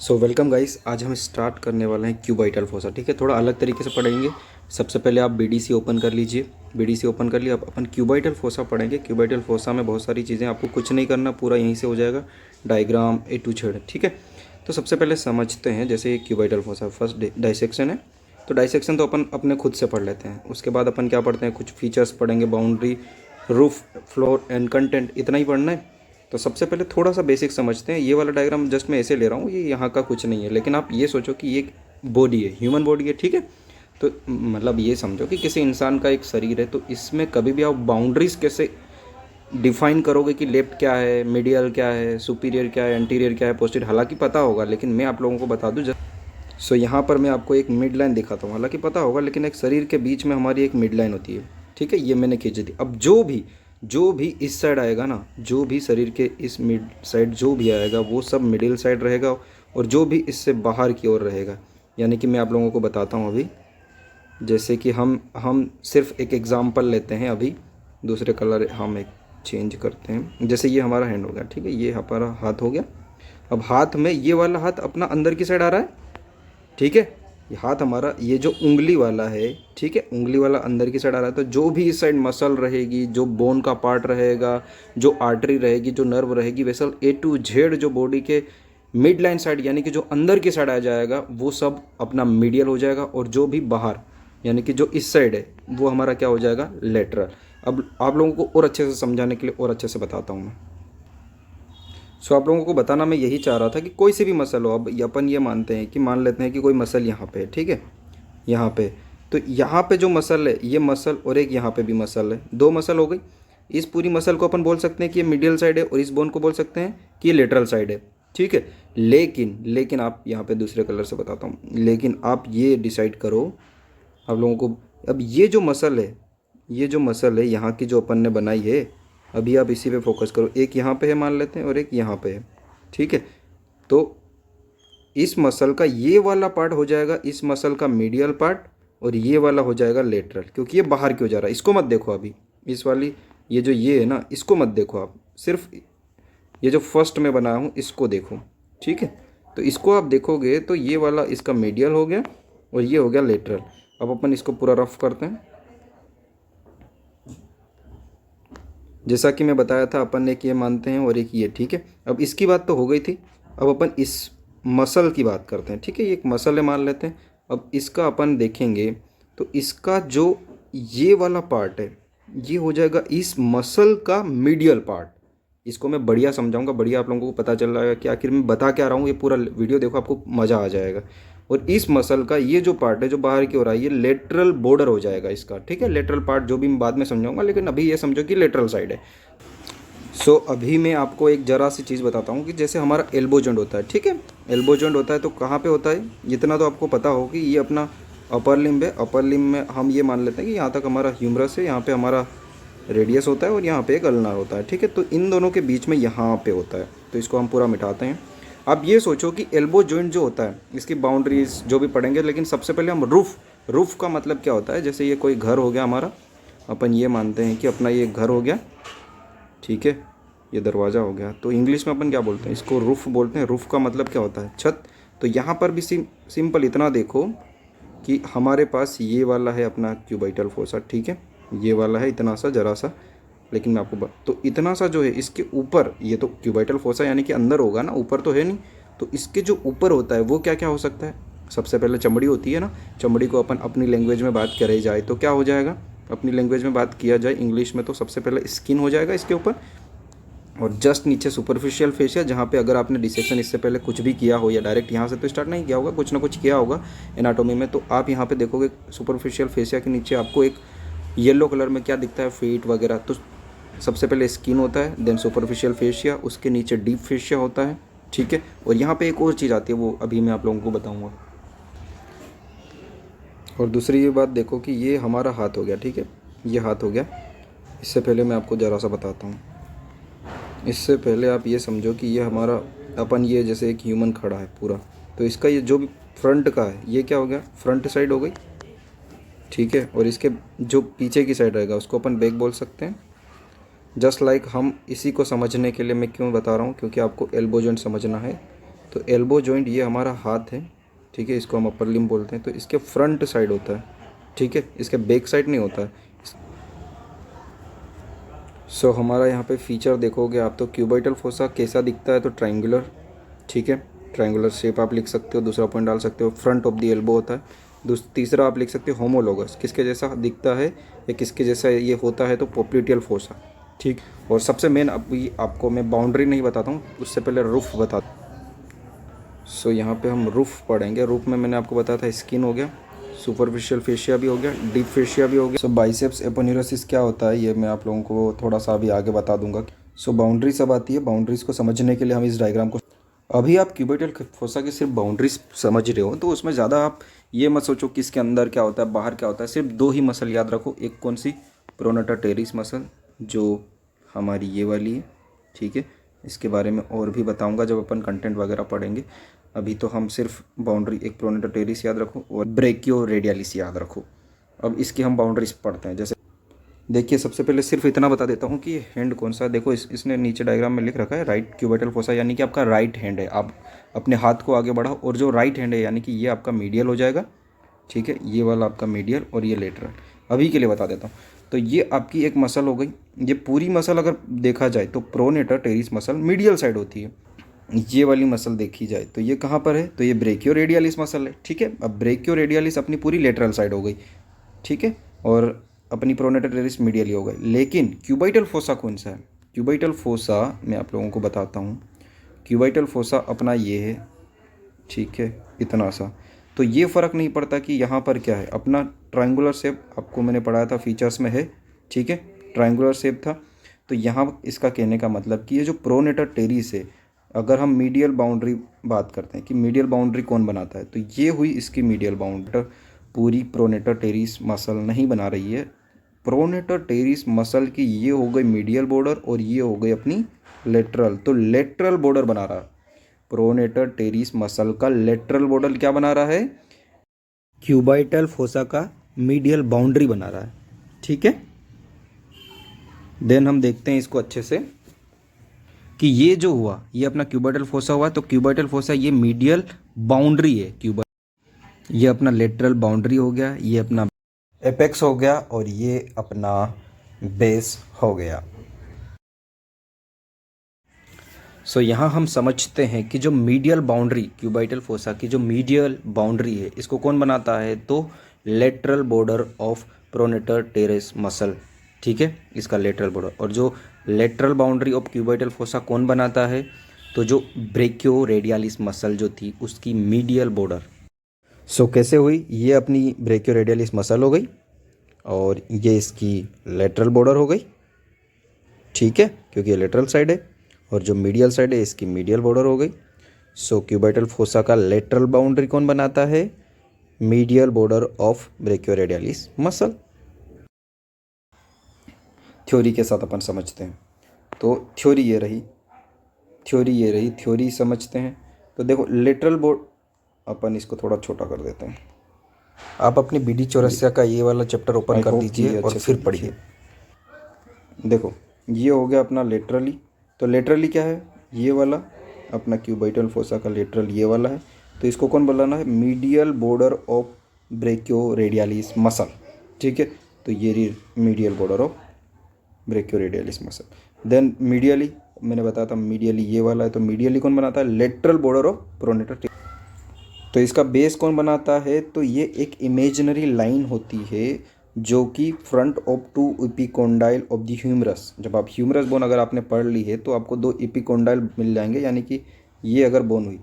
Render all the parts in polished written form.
So welcome guys. आज हम start करने वाले हैं क्यूबाइटल फोसा। ठीक है, थोड़ा अलग तरीके से पढ़ेंगे। सबसे पहले आप बीडीसी ओपन कर लीजिए। बीडीसी ओपन कर लिया, अब अपन क्यूबाइटल फोसा पढ़ेंगे। क्यूबाइटल फोसा में बहुत सारी चीज़ें, आपको कुछ नहीं करना, पूरा यहीं से हो जाएगा, डायग्राम ए टू जेड। ठीक है, तो सबसे पहले समझते हैं। जैसे ये क्यूबाइटल फोसा फर्स्ट डाइसेक्शन है, तो डाइसेक्शन तो अपन अपने खुद से पढ़ लेते हैं। उसके बाद अपन क्या पढ़ते हैं, कुछ फीचर्स पढ़ेंगे, boundary, roof, floor and content, इतना ही पढ़ना है। तो सबसे पहले थोड़ा सा बेसिक समझते हैं। ये वाला डायग्राम जस्ट मैं ऐसे ले रहा हूँ, ये यहाँ का कुछ नहीं है, लेकिन आप ये सोचो कि ये एक बॉडी है, ह्यूमन बॉडी है। ठीक है, तो मतलब ये समझो कि किसी इंसान का एक शरीर है, तो इसमें कभी भी आप बाउंड्रीज कैसे डिफाइन करोगे कि लेफ्ट क्या है, मीडियल क्या है, सुपीरियर क्या है, एंटीरियर क्या है, पोस्टीरियर, हालांकि पता होगा, लेकिन मैं आप लोगों को बता दूँ। सो यहाँ पर मैं आपको एक मिड लाइन दिखाता हूँ, हालांकि पता होगा, लेकिन एक शरीर के बीच में हमारी एक मिड लाइन होती है। ठीक है, ये मैंने खींच दी। अब जो भी इस साइड आएगा ना, जो भी शरीर के इस मिड साइड जो भी आएगा, वो सब मिडिल साइड रहेगा, और जो भी इससे बाहर की ओर रहेगा, यानी कि मैं आप लोगों को बताता हूँ अभी। जैसे कि हम सिर्फ एक एग्जांपल लेते हैं अभी। दूसरे कलर हम एक चेंज करते हैं। जैसे ये हमारा हैंड हो गया, ठीक है, ये हमारा हाथ हो गया। अब हाथ में ये वाला हाथ अपना अंदर की साइड आ रहा है। ठीक है, ये हाथ हमारा, ये जो उंगली वाला है, ठीक है, उंगली वाला अंदर की साइड आ रहा है। तो जो भी इस साइड मसल रहेगी, जो बोन का पार्ट रहेगा, जो आर्टरी रहेगी, जो नर्व रहेगी, वेसल ए टू जेड जो बॉडी के मिड लाइन साइड, यानी कि जो अंदर की साइड आ जाएगा, वो सब अपना मीडियल हो जाएगा। और जो भी बाहर, यानी कि जो इस साइड है, वो हमारा क्या हो जाएगा, लेटरल। अब आप लोगों को और अच्छे से समझाने के लिए और अच्छे से बताता हूँ मैं। सो आप लोगों को बताना मैं यही चाह रहा था कि कोई सी भी मसल हो। अब अपन ये मानते हैं कि मान लेते हैं कि कोई मसल यहाँ पे है, ठीक है, यहाँ पे। तो यहाँ पे जो मसल है, ये मसल, और एक यहाँ पे भी मसल है, दो मसल हो गई। इस पूरी मसल को अपन बोल सकते हैं कि ये मीडियल साइड है, और इस बोन को बोल सकते हैं कि ये लेटरल साइड है। ठीक है, लेकिन आप यहाँ पे दूसरे कलर से बताता हूँ, लेकिन आप ये डिसाइड करो आप लोगों को। अब ये जो मसल है, ये जो मसल है यहाँ की, जो अपन ने बनाई है, अभी आप इसी पे फोकस करो। एक यहाँ पे है मान लेते हैं, और एक यहाँ पे है। ठीक है, तो इस मसल का ये वाला पार्ट हो जाएगा इस मसल का मीडियल पार्ट, और ये वाला हो जाएगा लेटरल, क्योंकि ये बाहर क्यों जा रहा है, इसको मत देखो अभी। इस वाली, ये जो ये है ना, इसको मत देखो आप, सिर्फ ये जो फर्स्ट में बनाया हूँ इसको देखो। ठीक है, तो इसको आप देखोगे तो ये वाला इसका मीडियल हो गया, और ये हो गया लेटरल। अब अपन इसको पूरा रफ करते हैं। जैसा कि मैं बताया था, अपन एक ये मानते हैं और एक ये। ठीक है, अब इसकी बात तो हो गई थी। अब अपन इस मसल की बात करते हैं। ठीक है, ये एक मसल है मान लेते हैं। अब इसका अपन देखेंगे, तो इसका जो ये वाला पार्ट है, ये हो जाएगा इस मसल का मीडियल पार्ट। इसको मैं बढ़िया समझाऊंगा, बढ़िया आप लोगों को पता चल रहा है कि आखिर मैं बता क्या रहा हूँ। ये पूरा वीडियो देखो, आपको मज़ा आ जाएगा। और इस मसल का ये जो पार्ट है, जो बाहर की ओर है, ये लेटरल बॉर्डर हो जाएगा इसका। ठीक है, लेटरल पार्ट जो भी मैं बाद में समझाऊंगा, लेकिन अभी ये समझो कि लेटरल साइड है। सो अभी मैं आपको एक जरा सी चीज़ बताता हूँ कि जैसे हमारा एल्बो जॉइंट होता है। ठीक है, एल्बो जॉइंट होता है तो कहाँ पे होता है, इतना तो आपको पता हो कि ये अपना अपर लिम्ब है। अपर लिम्ब में हम ये मान लेते हैं कि यहाँ तक हमारा ह्यूमरस है, यहाँ पे हमारा रेडियस होता है, और यहाँ पे एक अल्नार होता है। ठीक है, तो इन दोनों के बीच में यहाँ पे होता है, तो इसको हम पूरा मिटाते हैं। आप ये सोचो कि एल्बो जॉइंट जो होता है, इसकी बाउंड्रीज जो भी पढ़ेंगे, लेकिन सबसे पहले हम रूफ का मतलब क्या होता है। जैसे ये कोई घर हो गया हमारा, अपन ये मानते हैं कि अपना ये घर हो गया। ठीक है, ये दरवाज़ा हो गया, तो इंग्लिश में अपन क्या बोलते हैं, इसको रूफ बोलते हैं। रूफ का मतलब क्या होता है, छत। तो यहाँ पर भी सिंपल इतना देखो कि हमारे पास ये वाला है अपना क्यूबाइटल फोसा। ठीक है, ये वाला है इतना सा, जरा सा, लेकिन मैं आपको तो इतना सा जो है इसके ऊपर, ये तो क्यूबाइटल फोसा यानी कि अंदर होगा ना, ऊपर तो है नहीं। तो इसके जो ऊपर होता है वो क्या क्या हो सकता है। सबसे पहले चमड़ी होती है ना, चमड़ी को अपन अपनी लैंग्वेज में बात करे जाए तो क्या हो जाएगा, अपनी लैंग्वेज में बात किया जाए इंग्लिश में, तो सबसे पहले स्किन हो जाएगा इसके ऊपर। और जस्ट नीचे सुपरफिशियल फेशिया, जहाँ पे अगर आपने डिसेक्शन इससे पहले कुछ भी किया हो, या डायरेक्ट यहाँ से तो स्टार्ट नहीं किया होगा, कुछ ना कुछ किया होगा एनाटोमी में, तो आप यहाँ पे देखोगे सुपरफिशियल फेशिया के नीचे आपको एक येलो कलर में क्या दिखता है, फीट वगैरह। तो सबसे पहले स्किन होता है, देन सुपरफिशियल फेशिया, उसके नीचे डीप फेशिया होता है। ठीक है, और यहाँ पे एक और चीज़ आती है, वो अभी मैं आप लोगों को बताऊँगा। और दूसरी ये बात देखो कि ये हमारा हाथ हो गया। ठीक है, ये हाथ हो गया। इससे पहले मैं आपको ज़रा सा बताता हूँ। इससे पहले आप ये समझो कि ये हमारा, अपन ये जैसे एक ह्यूमन खड़ा है पूरा, तो इसका ये जो भी फ्रंट का है, ये क्या हो गया, फ्रंट साइड हो गई। ठीक है, और इसके जो पीछे की साइड रहेगा उसको अपन बैक बोल सकते हैं। जस्ट लाइक हम इसी को समझने के लिए मैं क्यों बता रहा हूँ, क्योंकि आपको एल्बो जॉइंट समझना है, तो एल्बो जॉइंट ये हमारा हाथ है, ठीक है, इसको हम अपर लिम्ब बोलते हैं। तो इसके फ्रंट साइड होता है, ठीक है, इसके बैक साइड नहीं होता है। सो हमारा यहाँ पे फीचर देखोगे आप तो क्यूबाइटल फोसा कैसा दिखता है, तो ट्रायंगुलर, ठीक है, ट्रायंगुलर शेप आप लिख सकते हो, दूसरा पॉइंट डाल सकते हो, फ्रंट ऑफ द एल्बो होता है। तीसरा आप लिख सकते हो होमोलोगस, किसके जैसा दिखता है या किसके जैसा ये होता है, तो पोप्लिटियल फोसा, ठीक। और सबसे मेन अभी आपको मैं बाउंड्री नहीं बताता हूँ, उससे पहले रूफ बता। सो यहाँ पे हम रूफ पढ़ेंगे। रूफ में मैंने आपको बताया था स्किन हो गया, सुपरफिशियल फेशिया भी हो गया, डीप फेशिया भी हो गया। सो बाइसेप्स एपोन्यूरोसिस क्या होता है ये मैं आप लोगों को थोड़ा सा अभी आगे बता दूंगा। सो बाउंड्री सब आती है, बाउंड्रीज को समझने के लिए हम इस डायग्राम को, अभी आप क्यूबिटल फोसा की सिर्फ बाउंड्रीज समझ रहे हो, तो उसमें ज़्यादा आप ये मत सोचो कि इसके अंदर क्या होता है बाहर क्या होता है। सिर्फ दो ही मसल याद रखो, एक कौन सी, प्रोनाटा टेरिस मसल जो हमारी ये वाली है, ठीक है, इसके बारे में और भी बताऊंगा जब अपन कंटेंट वगैरह पढ़ेंगे। अभी तो हम सिर्फ बाउंड्री, एक प्रोनाटा टेरिस याद रखो और ब्रेकियो रेडियलिस याद रखो। अब इसकी हम बाउंड्रीज पढ़ते हैं। जैसे देखिए, सबसे पहले सिर्फ इतना बता देता हूँ कि हैंड कौन सा। देखो इसने नीचे डायग्राम में लिख रखा है राइट क्यूबिटल फोसा, यानी कि आपका राइट हैंड है। आप अपने हाथ को आगे बढ़ाओ और जो राइट हैंड है यानी कि ये आपका मीडियल हो जाएगा, ठीक है, ये वाला आपका मीडियल और ये लेटरल। अभी के लिए बता देता हूँ। तो ये आपकी एक मसल हो गई। ये पूरी मसल अगर देखा जाए तो pronator teres muscle medial side होती है। ये वाली मसल देखी जाए तो ये कहाँ पर है, तो ये ब्रेकियो रेडियलिस मसल है, ठीक है। अब ब्रेकियो रेडियलिस अपनी पूरी लेटरल साइड हो गई, ठीक है, और अपनी प्रोनेटर टेरिस मीडियली हो गई। लेकिन क्यूबाइटल फोसा कौन सा है, क्यूबाइटल फोसा मैं आप लोगों को बताता हूँ। क्यूबाइटल फोसा अपना ये है, ठीक है, इतना सा। तो ये फ़र्क नहीं पड़ता कि यहाँ पर क्या है, अपना ट्रायंगुलर शेप आपको मैंने पढ़ाया था फीचर्स में है, ठीक है, ट्रायंगुलर शेप था। तो यहाँ इसका कहने का मतलब कि ये जो प्रोनेटर टेरिस है, अगर हम मीडियल बाउंड्री बात करते हैं कि मीडियल बाउंड्री कौन बनाता है, तो ये हुई इसकी मीडियल बाउंड्री। पूरी प्रोनेटर टेरिस मसल नहीं बना रही है। प्रोनेटर टेरिस मसल की ये हो गई मीडियल बॉर्डर और ये हो गई अपनी लेटरल, तो लेटरल बॉर्डर बना रहा है। प्रोनेटर टेरिस मसल का लेटरल बॉर्डर क्या बना रहा है, क्यूबाइटल फोसा का मीडियल बाउंड्री बना रहा है, ठीक है। देन हम देखते हैं इसको अच्छे से कि ये जो हुआ ये अपना क्यूबाइटल फोसा हुआ। तो क्यूबाइटल फोसा ये मीडियल बाउंड्री है, ये अपना लेटरल बाउंड्री हो गया, ये अपना एपेक्स हो गया और ये अपना बेस हो गया। सो यहाँ हम समझते हैं कि जो मीडियल बाउंड्री, क्यूबाइटल फोसा की जो मीडियल बाउंड्री है, इसको कौन बनाता है, तो lateral border of pronator teres muscle, ठीक है, इसका लेटरल बॉर्डर। और जो lateral boundary of cubital fossa कौन बनाता है, तो जो ब्रेकियो रेडियलिस मसल जो थी उसकी मीडियल बॉर्डर। सो कैसे हुई, ये अपनी ब्रेकियो रेडियलिस मसल हो गई और ये इसकी लेटरल बॉर्डर हो गई, ठीक है, क्योंकि ये लेटरल साइड है। और जो मीडियल साइड है इसकी मीडियल बॉर्डर हो गई। सो क्यूबाइटल फोसा का लेटरल बाउंड्री कौन बनाता है, medial border of brachioradialis muscle. Theory के साथ अपन समझते हैं। तो थ्योरी ये रही, थ्योरी समझते हैं। तो देखो लेटरल बॉर्ड, अपन इसको थोड़ा छोटा कर देते हैं। आप अपनी बीडी चौरसिया का ये वाला चैप्टर ओपन कर दीजिए और फिर पढ़िए। देखो ये हो गया अपना लेटरली। तो लेटरली क्या है, ये वाला अपना क्यूबाइटल फोसा का लेटरल ये वाला है। तो इसको कौन बनाना है, medial border of brachioradialis muscle, ठीक है। तो ये medial border of brachioradialis muscle. Then medially मैंने बताया था मीडियली ये वाला है, तो मीडियली कौन बनाता है, लेटरल बॉर्डर ऑफ प्रोनेटर। तो इसका बेस कौन बनाता है, तो ये एक इमेजिनरी लाइन होती है जो कि front of two epicondyle of the humerus. जब आप ह्यूमरस बोन अगर आपने पढ़ ली है तो आपको दो एपिकोंडाइल मिल जाएंगे, यानी कि ये अगर बोन हुई,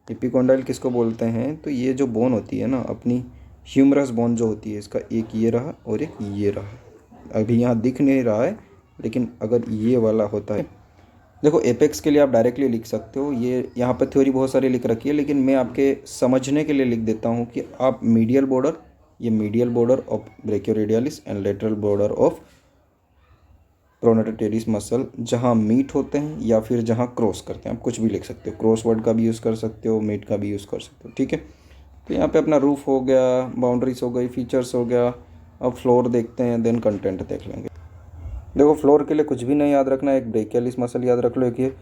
एपिकोंडाइल किसको बोलते हैं, तो ये जो बोन होती है ना अपनी ह्यूमरस बोन जो होती है, इसका एक ये रहा और एक ये रहा। अभी यहाँ दिख नहीं रहा है, लेकिन अगर ये वाला होता है, देखो एपेक्स के लिए आप डायरेक्टली लिख सकते हो। ये यहाँ पर थ्योरी बहुत सारी लिख रखी है, लेकिन मैं आपके समझने के लिए लिख देता हूँ कि आप मीडियल बॉर्डर, ये medial border of brachioradialis and lateral border of pronator teres muscle जहाँ मीट होते हैं या फिर जहाँ क्रॉस करते हैं, आप कुछ भी लिख सकते हो। क्रॉस वर्ड का भी यूज़ कर सकते हो, मीट का भी यूज़ कर सकते हो, ठीक है। तो यहाँ पे अपना रूफ हो गया, बाउंड्रीज हो गई, फीचर्स हो गया। अब फ्लोर देखते हैं, देन कंटेंट देख लेंगे। देखो फ्लोर के लिए कुछ भी नहीं याद रखना, एक ब्रेकियलिस मसल याद रख लो, एक ये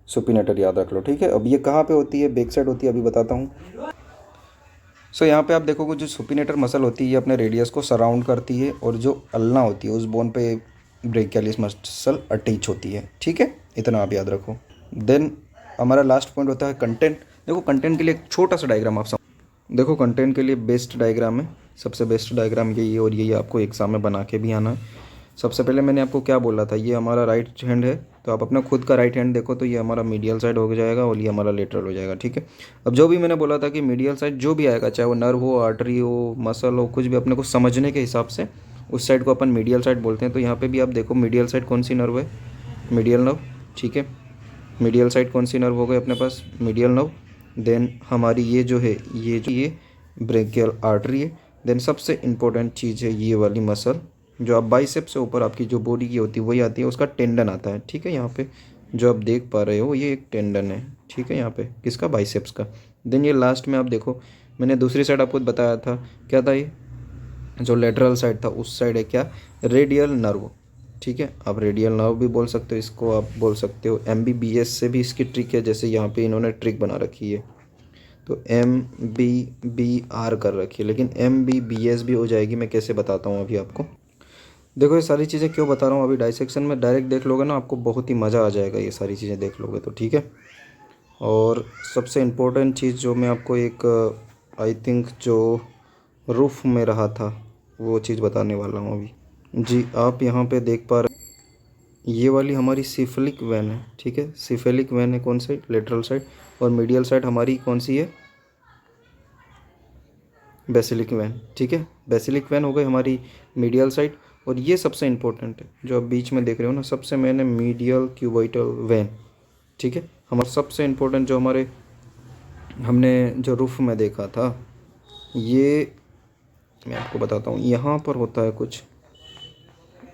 सुपिनेटर याद रख लो, ठीक है। अब ये कहाँ पे होती है, बैक साइड होती है, अभी बताता हूँ। सो यहाँ पे आप देखोगे जो सुपिनेटर मसल होती है ये अपने रेडियस को सराउंड करती है, और जो अल्ना होती है उस बोन पे ब्रेकियलिस मसल अटैच होती है, ठीक है। इतना आप याद रखो। देन हमारा लास्ट पॉइंट होता है कंटेंट। देखो कंटेंट के लिए एक छोटा सा डायग्राम आप देखो, कंटेंट के लिए बेस्ट डायग्राम है, सबसे बेस्ट डायग्राम यही है, और यही आपको एग्जाम में बना के भी आना है। सबसे पहले मैंने आपको क्या बोला था, ये हमारा राइट हैंड है, तो आप अपना खुद का राइट हैंड देखो तो ये हमारा मीडियल साइड हो जाएगा और ये हमारा लेटरल हो जाएगा, ठीक है। अब जो भी मैंने बोला था कि मीडियल साइड जो भी आएगा, चाहे वो नर्व हो, आर्टरी हो, मसल हो, कुछ भी अपने को समझने के हिसाब से उस साइड को अपन मीडियल साइड बोलते हैं। तो यहाँ पे भी आप देखो मीडियल साइड कौन सी नर्व है, मीडियल नर्व, ठीक है। मीडियल साइड कौन सी नर्व हो गई अपने पास, मीडियल नर्व। देन हमारी ये जो है ये ब्रेकियल आर्टरी है। देन सबसे इम्पोर्टेंट चीज़ है ये वाली मसल, जो आप बाइसेप से ऊपर आपकी जो बॉडी की होती है वही आती है, उसका टेंडन आता है, ठीक है। यहाँ पे जो आप देख पा रहे हो ये एक टेंडन है, ठीक है, यहाँ पे किसका, बाइसेप्स का। देन ये लास्ट में आप देखो, मैंने दूसरी साइड आपको बताया था, क्या था ये, जो लेटरल साइड था उस साइड है क्या, रेडियल नर्व, ठीक है। आप रेडियल नर्व भी बोल सकते हो इसको, आप बोल सकते हो MBBS से भी इसकी ट्रिक है, जैसे यहाँ पे इन्होंने ट्रिक बना रखी है, तो MBBR कर रखी है, लेकिन MBBS भी हो जाएगी, मैं कैसे बताता हूँ अभी आपको। देखो ये सारी चीज़ें क्यों बता रहा हूँ, अभी डाइसेक्शन में डायरेक्ट देख लोगे ना आपको बहुत ही मज़ा आ जाएगा, ये सारी चीज़ें देख लोगे तो, ठीक है। और सबसे इम्पोर्टेंट चीज़ जो मैं आपको एक आई थिंक जो रूफ में रहा था वो चीज़ बताने वाला हूँ अभी। जी आप यहाँ पे देख पा रहे, ये वाली हमारी सिफलिक वेन है, ठीक है। सिफेलिक वेन है कौन साइड, लेटरल साइड, और मीडियल साइड हमारी कौन सी है, बेसिलिक वेन, ठीक है। बेसिलिक वेन हो गई हमारी मीडियल साइड। और ये सबसे इम्पोर्टेंट है जो आप बीच में देख रहे हो ना, सबसे मैंने मीडियल क्यूबाइटल वेन, ठीक है। हमारा सबसे इम्पोर्टेंट जो हमारे हमने जो रूफ में देखा था, ये मैं आपको बताता हूँ, यहाँ पर होता है कुछ,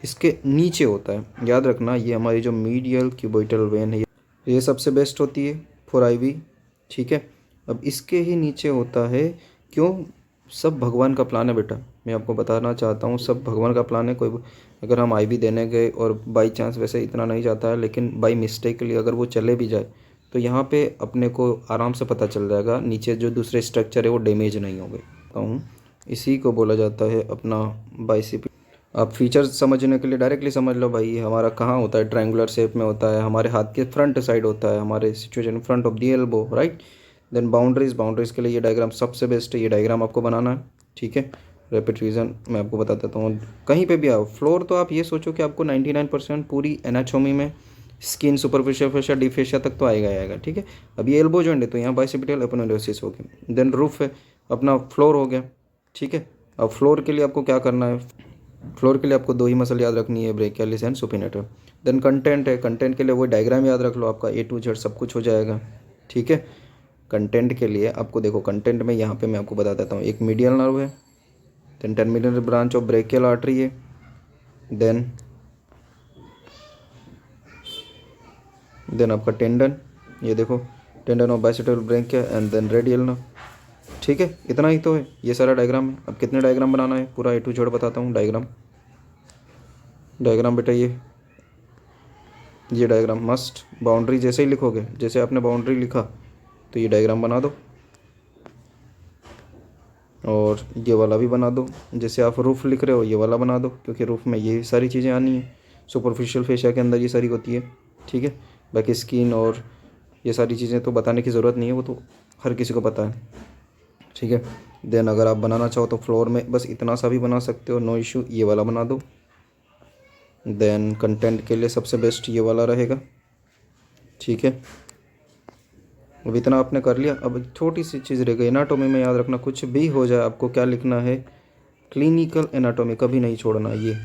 इसके नीचे होता है, याद रखना। ये हमारी जो मीडियल क्यूबाइटल वेन है ये सबसे बेस्ट होती है फॉर IV, ठीक है। अब इसके ही नीचे होता है, क्यों, सब भगवान का प्लान है बेटा, मैं आपको बताना चाहता हूँ, सब भगवान का प्लान है। कोई अगर हम IV देने गए और बाई चांस, वैसे इतना नहीं जाता है, लेकिन बाई मिस्टेकली अगर वो चले भी जाए तो यहाँ पे अपने को आराम से पता चल जाएगा नीचे जो दूसरे स्ट्रक्चर है वो डैमेज नहीं हो गए। तो इसी को बोला जाता है अपना बाइसिप। आप फीचर्स समझने के लिए डायरेक्टली समझ लो भाई, हमारा कहाँ होता है, ट्रायंगुलर शेप में होता है, हमारे हाथ के फ्रंट साइड होता है, हमारे situation front of the elbow, right. Then boundaries के लिए ये डायग्राम सबसे बेस्ट है, ये डायग्राम आपको बनाना है, ठीक है। रैपिड रिवीजन मैं आपको बता देता हूँ, कहीं पे भी आओ फ्लोर, तो आप ये सोचो कि आपको 99% पूरी एनाटॉमी में skin superficial fascia deep fascia तक तो आएगा, ठीक है। अब ये एल्बो जॉइंट है तो यहाँ बाइसेप्टियल एपोनेउरोसिस हो गया। देन रूफ है अपना, फ्लोर हो गया, ठीक है। अब फ्लोर के लिए आपको क्या करना है, फ्लोर के लिए आपको दो ही मसल याद रखनी है, brachialis and supinator. Then content है, कंटेंट के लिए वो डायग्राम याद रख लो, आपका A to Z सब कुछ हो जाएगा, ठीक है। कंटेंट के लिए आपको देखो, कंटेंट में यहाँ पे मैं आपको बता देता हूँ, एक मीडियल नर्व है, then terminal branch of brachial artery है, देन आपका टेंडन, ये देखो tendon of biceps brachii, and then radial nerve, ठीक है। इतना ही तो है, ये सारा डायग्राम है। अब कितने डायग्राम बनाना है, पूरा A to Z बताता हूँ। डायग्राम बेटा ये डायग्राम मस्ट, बाउंड्री जैसे ही लिखोगे, जैसे आपने बाउंड्री लिखा तो ये डायग्राम बना दो, और ये वाला भी बना दो, जैसे आप रूफ लिख रहे हो ये वाला बना दो, क्योंकि रूफ में ये सारी चीज़ें आनी है, सुपरफिशियल फेशिया के अंदर ये सारी होती है, ठीक है। बाकी स्किन और ये सारी चीज़ें तो बताने की ज़रूरत नहीं है, वो तो हर किसी को पता है, ठीक है। देन अगर आप बनाना चाहो तो फ्लोर में बस इतना सा भी बना सकते हो, नो इशू, ये वाला बना दो। देन कंटेंट के लिए सबसे बेस्ट ये वाला रहेगा, ठीक है। अब इतना आपने कर लिया। अब छोटी सी चीज़ रह गई, एनाटोमी में याद रखना, कुछ भी हो जाए आपको क्या लिखना है, क्लिनिकल एनाटोमी कभी नहीं छोड़ना ये।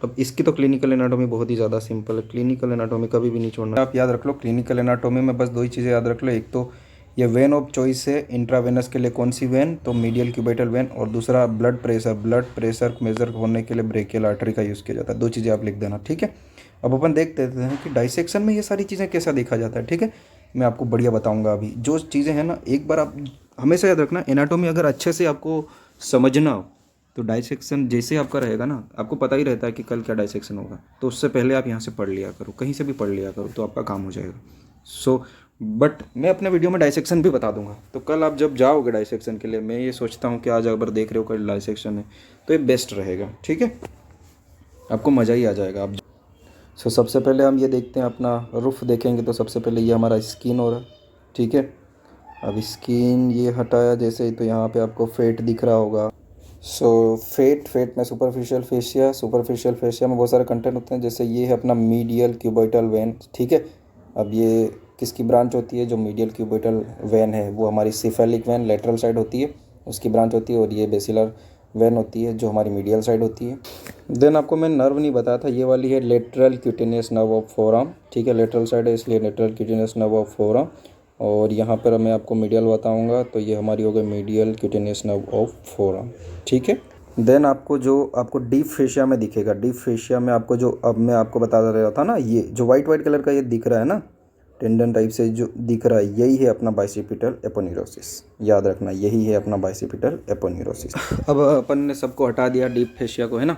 अब इसकी तो क्लिनिकल एनाटोमी बहुत ही ज़्यादा सिंपल है, क्लिनिकल एनाटोमी कभी भी नहीं छोड़ना। आप याद रख लो क्लिनिकल एनाटोमी में बस दो ही चीज़ें याद रख लो, एक तो ये वेन ऑफ चॉइस है इंट्रावेनस के लिए कौन सी वेन, तो मीडियल क्यूबाइटल वेन, और दूसरा ब्लड प्रेशर मेजर होने के लिए ब्रेकियल आर्टरी का यूज़ किया जाता है। दो चीज़ें आप लिख देना, ठीक है। अब अपन देखते हैं कि डाइसेक्शन में ये सारी चीज़ें कैसा देखा जाता है, ठीक है। मैं आपको बढ़िया बताऊंगा अभी जो चीज़ें हैं ना, एक बार आप हमेशा याद रखना, एनाटोमी अगर अच्छे से आपको समझना हो तो डाइसेक्शन जैसे आपका रहेगा ना, आपको पता ही रहता है कि कल क्या डाइसेक्शन होगा, तो उससे पहले आप यहाँ से पढ़ लिया करो, कहीं से भी पढ़ लिया करो, तो आपका काम हो जाएगा, सो बट मैं अपने वीडियो में डाइसेक्शन भी बता दूंगा। तो कल आप जब जाओगे डाइसेक्शन के लिए, मैं ये सोचता हूँ कि आज अगर देख रहे हो कल डाइसेक्शन है तो ये बेस्ट रहेगा, ठीक है, आपको मज़ा ही आ जाएगा आप। सो सबसे पहले हम ये देखते हैं, अपना रुफ देखेंगे तो सबसे पहले ये हमारा स्किन हो रहा है, ठीक है। अब स्किन ये हटाया जैसे ही तो यहाँ पे आपको फेट दिख रहा होगा। सो फेट में सुपरफिशियल फेशिया में बहुत सारे कंटेंट होते हैं, जैसे ये है अपना मीडियल क्यूबोइटल वेन, ठीक है। अब ये किसकी ब्रांच होती है? जो मीडियल क्यूबोइटल वेन है वो हमारी सिफेलिक वेन लेटरल साइड होती है, उसकी ब्रांच होती है। और ये बेसिलर वेन होती है जो हमारी मीडियल साइड होती है। देन आपको मैं नर्व नहीं बताया था, ये वाली है lateral cutaneous nerve of forearm, ठीक है, लेटरल साइड है इसलिए lateral cutaneous nerve of forearm. और यहाँ पर मैं आपको मीडियल बताऊँगा तो ये हमारी हो गई medial cutaneous nerve of forearm, ठीक है। देन आपको डीप फेशिया में दिखेगा, डीप फेशिया में आपको जो अब मैं आपको बता रहा था ना, ये जो वाइट कलर का ये दिख रहा है ना, टेंडन टाइप से जो दिख रहा है, यही है अपना बाइसेपिटल एपोन्यूरोसिस। याद रखना, यही है अपना बाइसेपिटल एपोन्यूरोसिस। अब अपन ने सबको हटा दिया डीप फेशिया को, है ना।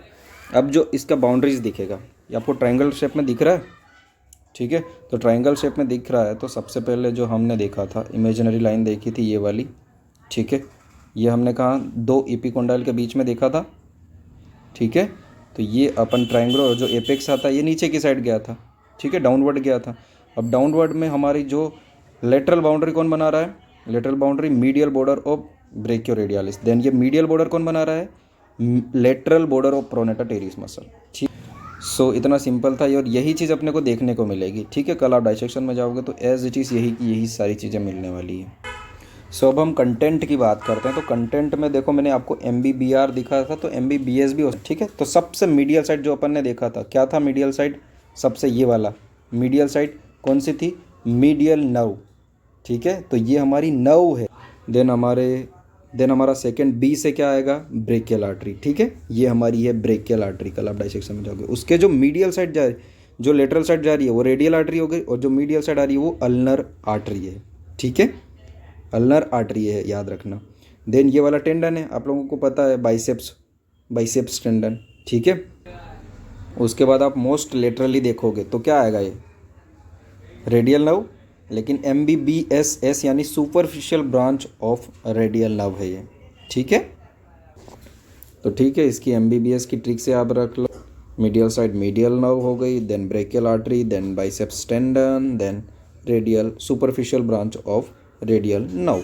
अब जो इसका बाउंड्रीज दिखेगा, ये आपको ट्रायंगल शेप में दिख रहा है, ठीक है। तो ट्रायंगल शेप में दिख रहा है तो सबसे पहले जो हमने देखा था, इमेजिनरी लाइन देखी थी ये वाली, ठीक है। ये हमने कहा दो एपिकोंडाइल के बीच में देखा था, ठीक है। तो ये अपन ट्रायंगल जो एपेक्स आता है ये नीचे की साइड गया था, ठीक है, डाउनवर्ड गया था। अब डाउनवर्ड में हमारी जो लेटरल बाउंड्री कौन बना रहा है? Lateral boundary medial border of brachioradialis. Then ये मीडियल बॉर्डर कौन बना रहा है? Lateral border of pronator teres muscle, ठीक। सो इतना सिंपल था और यही चीज़ अपने को देखने को मिलेगी, ठीक है। कल आप डाइसेक्शन में जाओगे तो एज इट इज़ यही सारी चीज़ें मिलने वाली है। सो अब हम कंटेंट की बात करते हैं। तो कंटेंट में देखो, मैंने आपको MBBR दिखा था तो MBBS भी हो, ठीक है। तो सबसे मीडियल साइड जो अपन ने देखा था, क्या था मीडियल साइड? सबसे ये वाला मीडियल साइड कौन सी थी? मीडियल नर्व, ठीक है। तो ये हमारी नर्व है। देन हमारा सेकंड B से क्या आएगा? ब्रेकियल आर्टरी, ठीक है। ये हमारी है ब्रेकियल आर्टरी। कल आप डाइसेक्शन में जाओगे, उसके जो मीडियल साइड जा रही, जो लेटरल साइड जा रही है वो रेडियल आर्टरी हो गई, और जो मीडियल साइड आ रही है वो अल्नर आर्टरी है, ठीक है। अल्नर आर्टरी है, याद रखना। देन ये वाला टेंडन है, आप लोगों को पता है, बाइसेप्स टेंडन, ठीक है। उसके बाद आप मोस्ट लेटरली देखोगे तो क्या आएगा? ये रेडियल नर्व, लेकिन MBBSS यानी superficial branch of radial nerve है ये, ठीक है। तो ठीक है, इसकी MBBS की ट्रिक से आप रख लो। मीडियल साइड मीडियल नर्व हो गई, then brachial artery, then biceps tendon, then radial superficial branch of radial nerve.